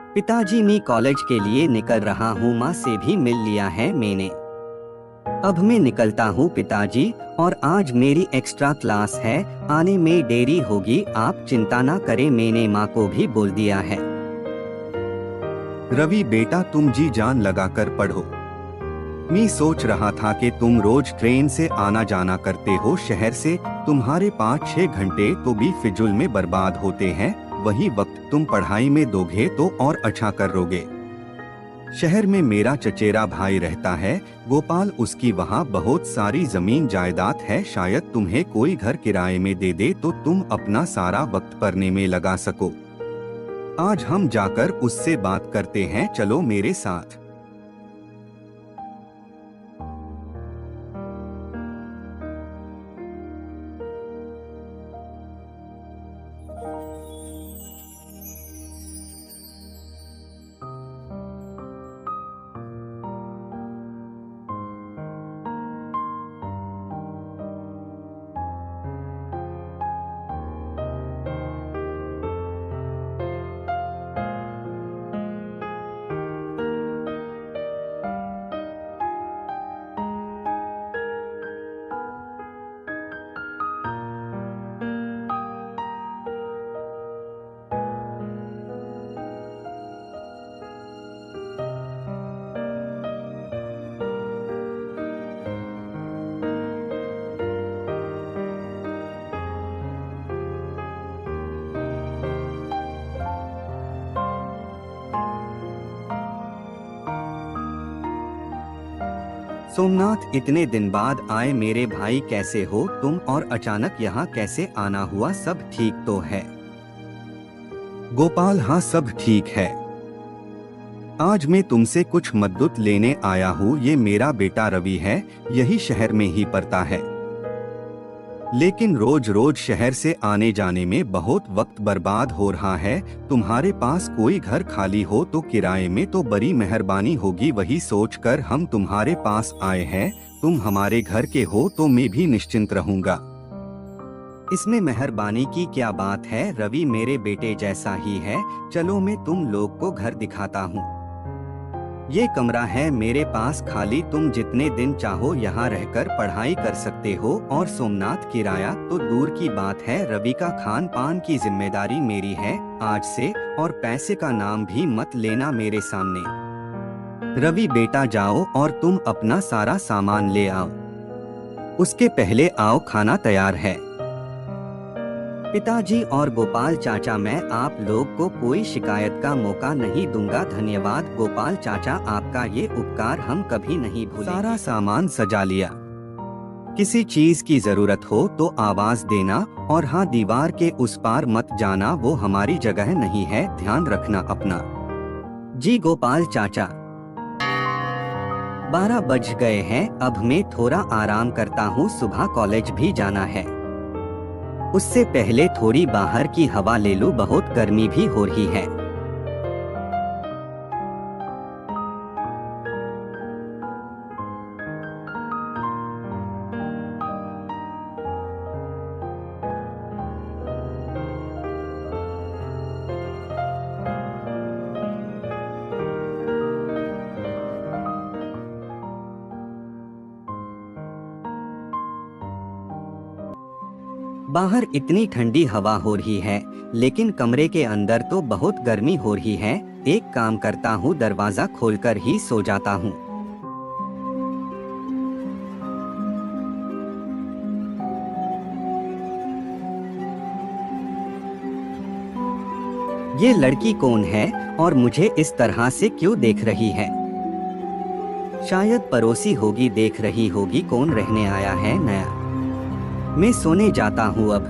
पिताजी, मैं कॉलेज के लिए निकल रहा हूँ, माँ से भी मिल लिया है मैंने। अब मैं निकलता हूँ पिताजी, और आज मेरी एक्स्ट्रा क्लास है, आने में देरी होगी, आप चिंता ना करें, मैंने माँ को भी बोल दिया है। रवि बेटा, तुम जी जान लगाकर पढ़ो। मैं सोच रहा था कि तुम रोज ट्रेन से आना जाना करते हो शहर से, तुम्हारे 5-6 घंटे तो भी फिजूल में बर्बाद होते हैं, वही वक्त तुम पढ़ाई में दोगे तो और अच्छा करोगे। शहर में मेरा चचेरा भाई रहता है गोपाल, उसकी वहाँ बहुत सारी जमीन जायदाद है, शायद तुम्हें कोई घर किराए में दे दे तो तुम अपना सारा वक्त पढ़ने में लगा सको। आज हम जाकर उससे बात करते हैं, चलो मेरे साथ। सोमनाथ, इतने दिन बाद आए मेरे भाई, कैसे हो तुम, और अचानक यहाँ कैसे आना हुआ, सब ठीक तो है? गोपाल, हाँ सब ठीक है। आज मैं तुमसे कुछ मदद लेने आया हूँ। ये मेरा बेटा रवि है, यही शहर में ही पढ़ता है, लेकिन रोज रोज शहर से आने जाने में बहुत वक्त बर्बाद हो रहा है। तुम्हारे पास कोई घर खाली हो तो किराए में तो बड़ी मेहरबानी होगी, वही सोचकर हम तुम्हारे पास आए हैं। तुम हमारे घर के हो तो मैं भी निश्चिंत रहूंगा। इसमें मेहरबानी की क्या बात है, रवि मेरे बेटे जैसा ही है। चलो मैं तुम लोग को घर दिखाता हूँ। ये कमरा है मेरे पास खाली, तुम जितने दिन चाहो यहाँ रहकर पढ़ाई कर सकते हो। और सोमनाथ, किराया तो दूर की बात है, रवि का खान पान की जिम्मेदारी मेरी है आज से, और पैसे का नाम भी मत लेना मेरे सामने। रवि बेटा, जाओ और तुम अपना सारा सामान ले आओ। उसके पहले आओ, खाना तैयार है। पिताजी और गोपाल चाचा, मैं आप लोग को कोई शिकायत का मौका नहीं दूंगा। धन्यवाद गोपाल चाचा, आपका ये उपकार हम कभी नहीं भूलेंगे। सारा सामान सजा लिया। किसी चीज की जरूरत हो तो आवाज देना, और हाँ, दीवार के उस पार मत जाना, वो हमारी जगह नहीं है, ध्यान रखना अपना। जी गोपाल चाचा। 12 बज गए हैं, अब मैं थोड़ा आराम करता हूँ, सुबह कॉलेज भी जाना है। उससे पहले थोड़ी बाहर की हवा ले लूं, बहुत गर्मी भी हो रही है। बाहर इतनी ठंडी हवा हो रही है, लेकिन कमरे के अंदर तो बहुत गर्मी हो रही है। एक काम करता हूँ, दरवाजा खोलकर ही सो जाता हूँ। ये लड़की कौन है और मुझे इस तरह से क्यों देख रही है? शायद पड़ोसी होगी, देख रही होगी कौन रहने आया है नया। मैं सोने जाता हूँ अब।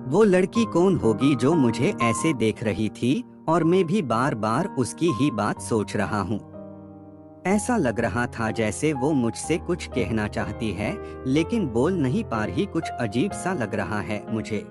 वो लड़की कौन होगी जो मुझे ऐसे देख रही थी, और मैं भी बार बार उसकी ही बात सोच रहा हूँ। ऐसा लग रहा था जैसे वो मुझसे कुछ कहना चाहती है, लेकिन बोल नहीं पा रही, कुछ अजीब सा लग रहा है मुझे।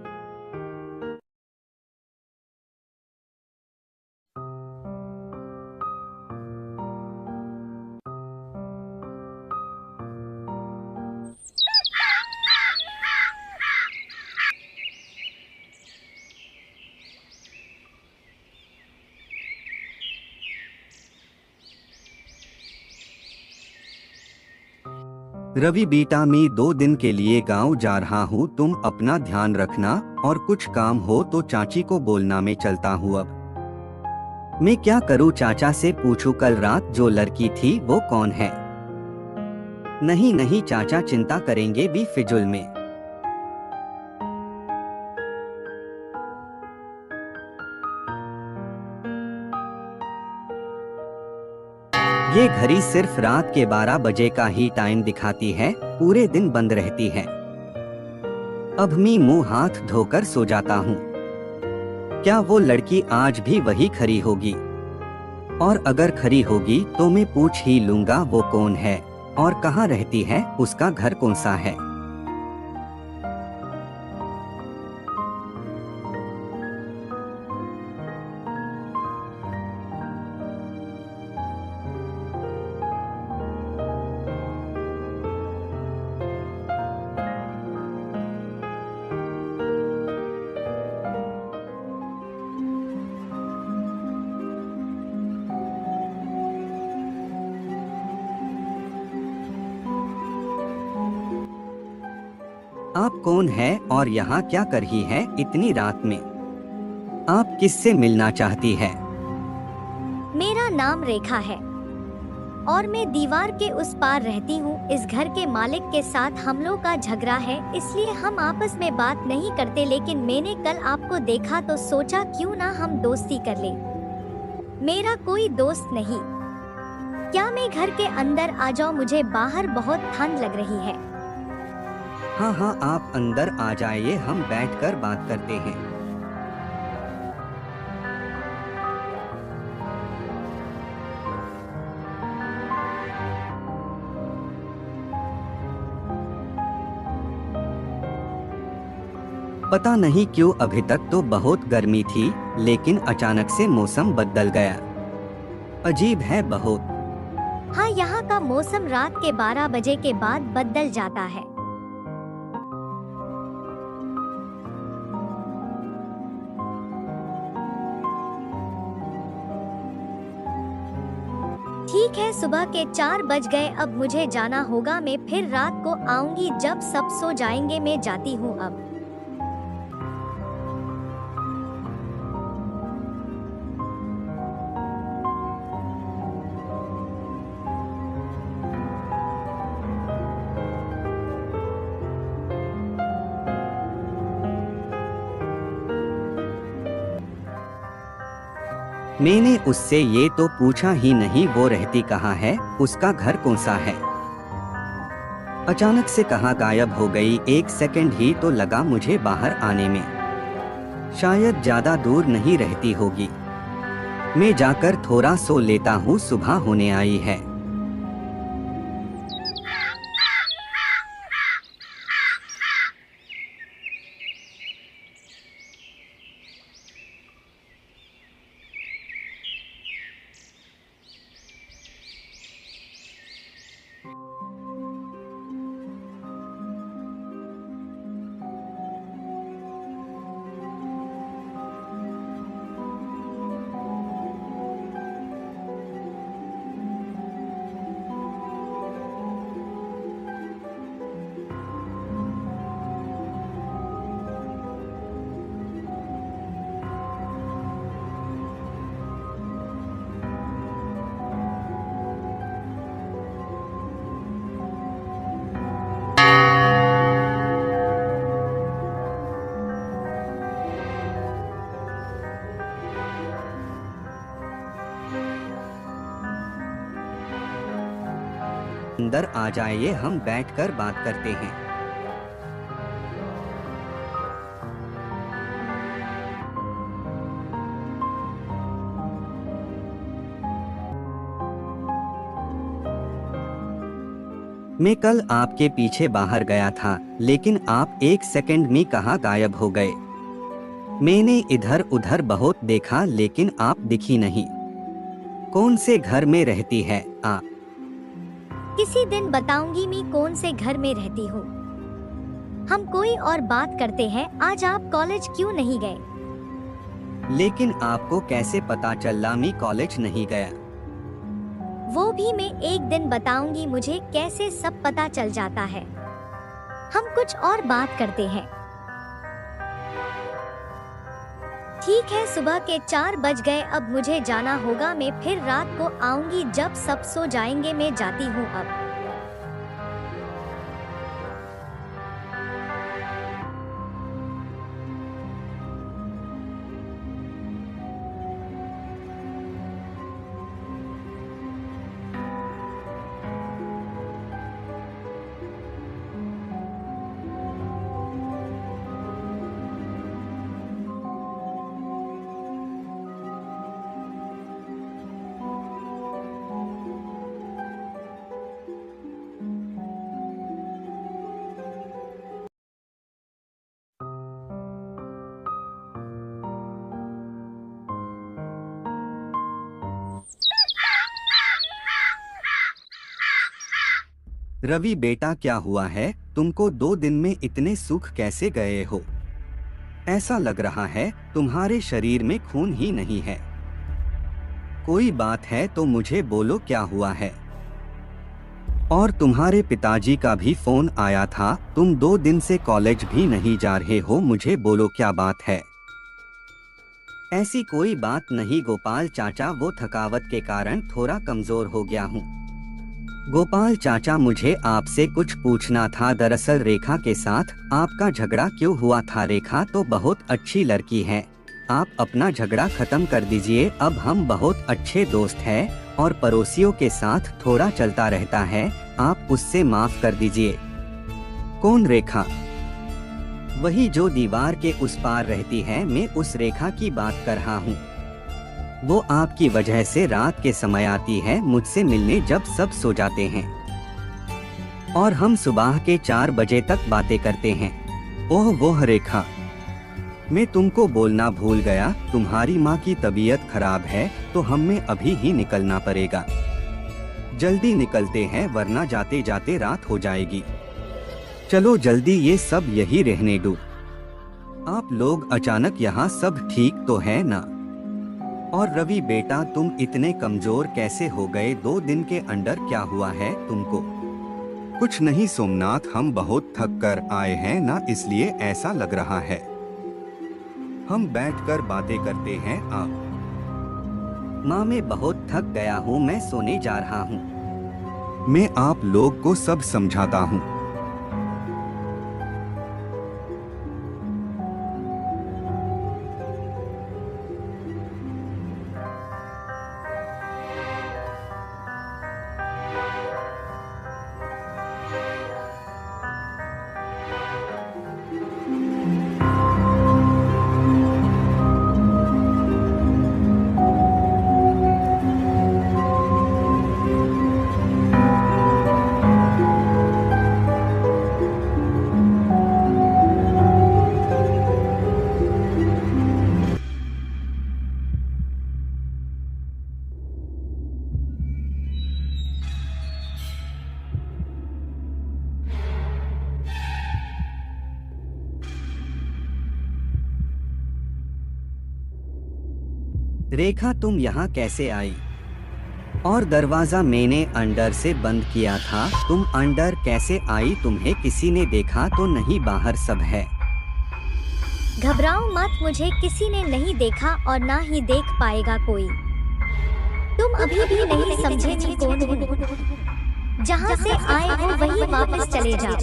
रवि बेटा, मैं 2 दिन के लिए गांव जा रहा हूँ, तुम अपना ध्यान रखना और कुछ काम हो तो चाची को बोलना, मैं चलता हूँ अब। मैं क्या करूँ चाचा से पूछूं कल रात जो लड़की थी वो कौन है? नहीं नहीं चाचा चिंता करेंगे भी फिजुल में। ये घड़ी सिर्फ रात के 12 बजे का ही टाइम दिखाती है, पूरे दिन बंद रहती है। अब मैं मुंह हाथ धोकर सो जाता हूँ। क्या वो लड़की आज भी वही खड़ी होगी? और अगर खड़ी होगी तो मैं पूछ ही लूंगा वो कौन है और कहाँ रहती है, उसका घर कौन सा है। आप कौन है और यहाँ क्या कर रही है इतनी रात में? आप किससे मिलना चाहती है? मेरा नाम रेखा है और मैं दीवार के उस पार रहती हूँ। इस घर के मालिक के साथ हम लोग का झगड़ा है, इसलिए हम आपस में बात नहीं करते, लेकिन मैंने कल आपको देखा तो सोचा क्यों ना हम दोस्ती कर ले। मेरा कोई दोस्त नहीं। क्या मैं घर के अंदर आ जाऊँ? मुझे बाहर बहुत ठंड लग रही है। हाँ हाँ आप अंदर आ जाइए, हम बैठकर बात करते हैं। पता नहीं क्यों अभी तक तो बहुत गर्मी थी, लेकिन अचानक से मौसम बदल गया। अजीब है बहुत। हाँ, यहाँ का मौसम रात के 12 बजे के बाद बदल जाता है। ठीक है, सुबह के 4 बज गए, अब मुझे जाना होगा। मैं फिर रात को आऊंगी जब सब सो जाएंगे। मैं जाती हूँ अब। मैंने उससे ये तो पूछा ही नहीं वो रहती कहाँ है, उसका घर कौन सा है। अचानक से कहाँ गायब हो गई, 1 सेकंड ही तो लगा मुझे बाहर आने में। शायद ज्यादा दूर नहीं रहती होगी। मैं जाकर थोड़ा सो लेता हूँ, सुबह होने आई है। अंदर आ जाइए, हम बैठकर बात करते हैं। मैं कल आपके पीछे बाहर गया था, लेकिन आप 1 सेकंड में कहाँ गायब हो गए। मैंने इधर उधर बहुत देखा, लेकिन आप दिखी नहीं। कौन से घर में रहती है आप? किसी दिन बताऊंगी मैं कौन से घर में रहती हूँ। हम कोई और बात करते हैं। आज आप कॉलेज क्यों नहीं गए? लेकिन आपको कैसे पता चला मैं कॉलेज नहीं गया? वो भी मैं एक दिन बताऊंगी मुझे कैसे सब पता चल जाता है। हम कुछ और बात करते हैं। ठीक है, सुबह के 4 बज गए, अब मुझे जाना होगा। मैं फिर रात को आऊंगी जब सब सो जाएंगे। मैं जाती हूँ अब। रवि बेटा, क्या हुआ है? तुमको 2 दिन में इतने सुख कैसे गए हो? ऐसा लग रहा है तुम्हारे शरीर में खून ही नहीं है। कोई बात है तो मुझे बोलो, क्या हुआ है? और तुम्हारे पिताजी का भी फोन आया था। तुम 2 दिन से कॉलेज भी नहीं जा रहे हो। मुझे बोलो, क्या बात है? ऐसी कोई बात नहीं गोपाल चाचा, वो थकावट के कारण थोड़ा कमजोर हो गया हूँ। गोपाल चाचा, मुझे आपसे कुछ पूछना था। दरअसल रेखा के साथ आपका झगड़ा क्यों हुआ था? रेखा तो बहुत अच्छी लड़की है, आप अपना झगड़ा खत्म कर दीजिए। अब हम बहुत अच्छे दोस्त हैं और पड़ोसियों के साथ थोड़ा चलता रहता है। आप उससे माफ कर दीजिए। कौन रेखा? वही जो दीवार के उस पार रहती है। मैं उस रेखा की बात कर रहा हूँ। वो आपकी वजह से रात के समय आती है मुझसे मिलने जब सब सो जाते हैं, और हम सुबह के 4 बजे तक बातें करते हैं। ओह वो रेखा, मैं तुमको बोलना भूल गया, तुम्हारी माँ की तबीयत खराब है तो हमें अभी ही निकलना पड़ेगा। जल्दी निकलते हैं वरना जाते जाते रात हो जाएगी। चलो जल्दी, ये सब यही रहने दो। आप लोग अचानक यहाँ सब ठीक तो है ना? और रवि बेटा, तुम इतने कमजोर कैसे हो गए 2 दिन के अंदर? क्या हुआ है तुमको? कुछ नहीं सोमनाथ, हम बहुत थक कर आए हैं ना, इसलिए ऐसा लग रहा है। हम बैठकर बातें करते हैं। आप? माँ, मैं बहुत थक गया हूँ, मैं सोने जा रहा हूँ। मैं आप लोग को सब समझाता हूँ। रेखा, तुम यहाँ कैसे आई? और दरवाजा मैंने अंदर से बंद किया था, तुम अंदर कैसे आई? तुम्हें किसी ने देखा तो नहीं? बाहर सब है। घबराओ मत, मुझे किसी ने नहीं देखा और ना ही देख पाएगा कोई। तुम अभी भी नहीं समझे मैं कौन हूँ। जहाँ से आए हो वहीं वापस चले जाओ।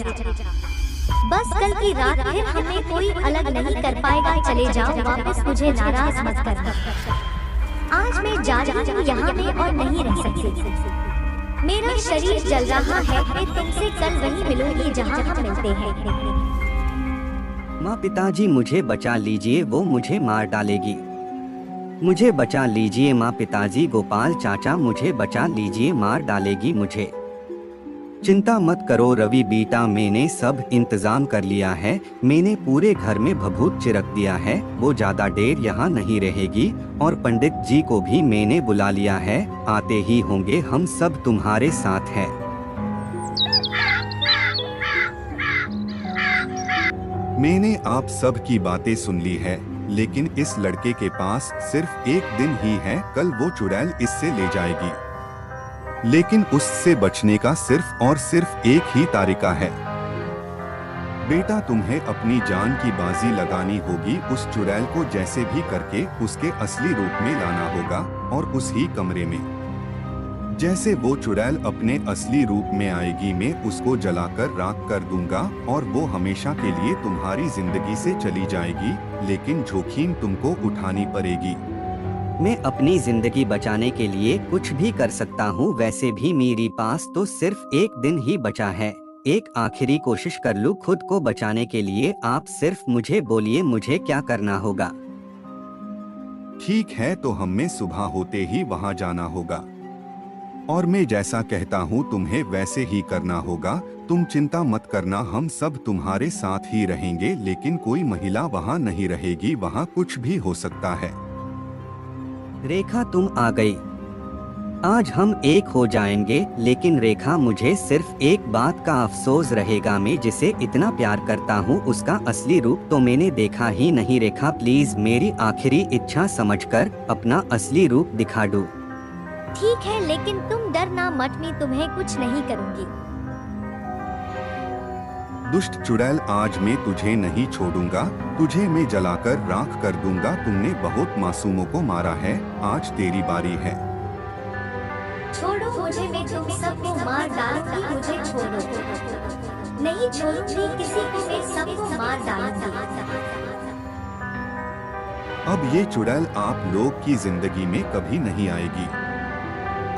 बस कल की रात फिर हमें कोई अलग नहीं कर पाएगा। चले जाओ वापस, मुझे नाराज मत करना। आज मैं जा रही हूँ यहाँ में और नहीं रह सकती। मेरा शरीर जल रहा है। मैं तुमसे कल वहीं मिलूंगी जहाँ हम मिलते हैं। माँ, पिताजी मुझे बचा लीजिए, वो मुझे मार डालेगी। मुझे बचा लीजिए माँ, पिताजी। गोपाल चाचा, मुझे बचा लीजिए, मार डालेगी मुझे। चिंता मत करो रवि बेटा, मैंने सब इंतजाम कर लिया है। मैंने पूरे घर में भभूत छिड़क दिया है, वो ज्यादा देर यहाँ नहीं रहेगी। और पंडित जी को भी मैंने बुला लिया है, आते ही होंगे। हम सब तुम्हारे साथ हैं। मैंने आप सब की बातें सुन ली है, लेकिन इस लड़के के पास सिर्फ 1 दिन ही है। कल वो चुड़ैल इससे ले जाएगी। लेकिन उससे बचने का सिर्फ और सिर्फ एक ही तरीका है। बेटा, तुम्हें अपनी जान की बाजी लगानी होगी। उस चुड़ैल को जैसे भी करके उसके असली रूप में लाना होगा और उस ही कमरे में। जैसे वो चुड़ैल अपने असली रूप में आएगी, मैं उसको जलाकर राख कर दूंगा और वो हमेशा के लिए तुम्हारी जिंदगी से चली जाएगी, लेकिन जोखिम तुमको उठानी पड़ेगी। मैं अपनी जिंदगी बचाने के लिए कुछ भी कर सकता हूँ। वैसे भी मेरे पास तो सिर्फ एक दिन ही बचा है। एक आखिरी कोशिश कर लूँ खुद को बचाने के लिए। आप सिर्फ मुझे बोलिए मुझे क्या करना होगा। ठीक है, तो हमें सुबह होते ही वहाँ जाना होगा और मैं जैसा कहता हूँ तुम्हें वैसे ही करना होगा। तुम चिंता मत करना, हम सब तुम्हारे साथ ही रहेंगे, लेकिन कोई महिला वहाँ नहीं रहेगी। वहाँ कुछ भी हो सकता है। रेखा, तुम आ गई। आज हम एक हो जाएंगे, लेकिन रेखा मुझे सिर्फ एक बात का अफसोस रहेगा। मैं जिसे इतना प्यार करता हूँ उसका असली रूप तो मैंने देखा ही नहीं। रेखा प्लीज मेरी आखिरी इच्छा समझकर अपना असली रूप दिखा दो। ठीक है, लेकिन तुम डरना मत, मैं तुम्हें कुछ नहीं करूँगी। दुष्ट चुड़ैल, आज मैं तुझे नहीं छोड़ूंगा। तुझे मैं जलाकर राख कर दूंगा। तुमने बहुत मासूमों को मारा है, आज तेरी बारी है। छोड़ो मुझे, मैं तुम सबको मार डालूंगी। मुझे छोड़ो। नहीं छोड़ूंगी किसी को, मैं सबको मार डालूंगी। अब ये चुड़ैल आप लोग की जिंदगी में कभी नहीं आएगी।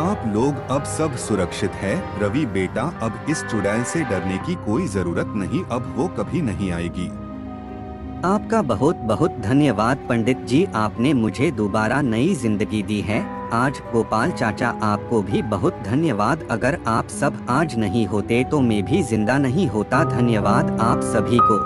आप लोग अब सब सुरक्षित है। रवि बेटा, अब इस चुड़ैल से डरने की कोई जरूरत नहीं, अब वो कभी नहीं आएगी। आपका बहुत बहुत धन्यवाद पंडित जी, आपने मुझे दोबारा नई जिंदगी दी है। आज गोपाल चाचा, आपको भी बहुत धन्यवाद। अगर आप सब आज नहीं होते तो मैं भी जिंदा नहीं होता। धन्यवाद आप सभी को।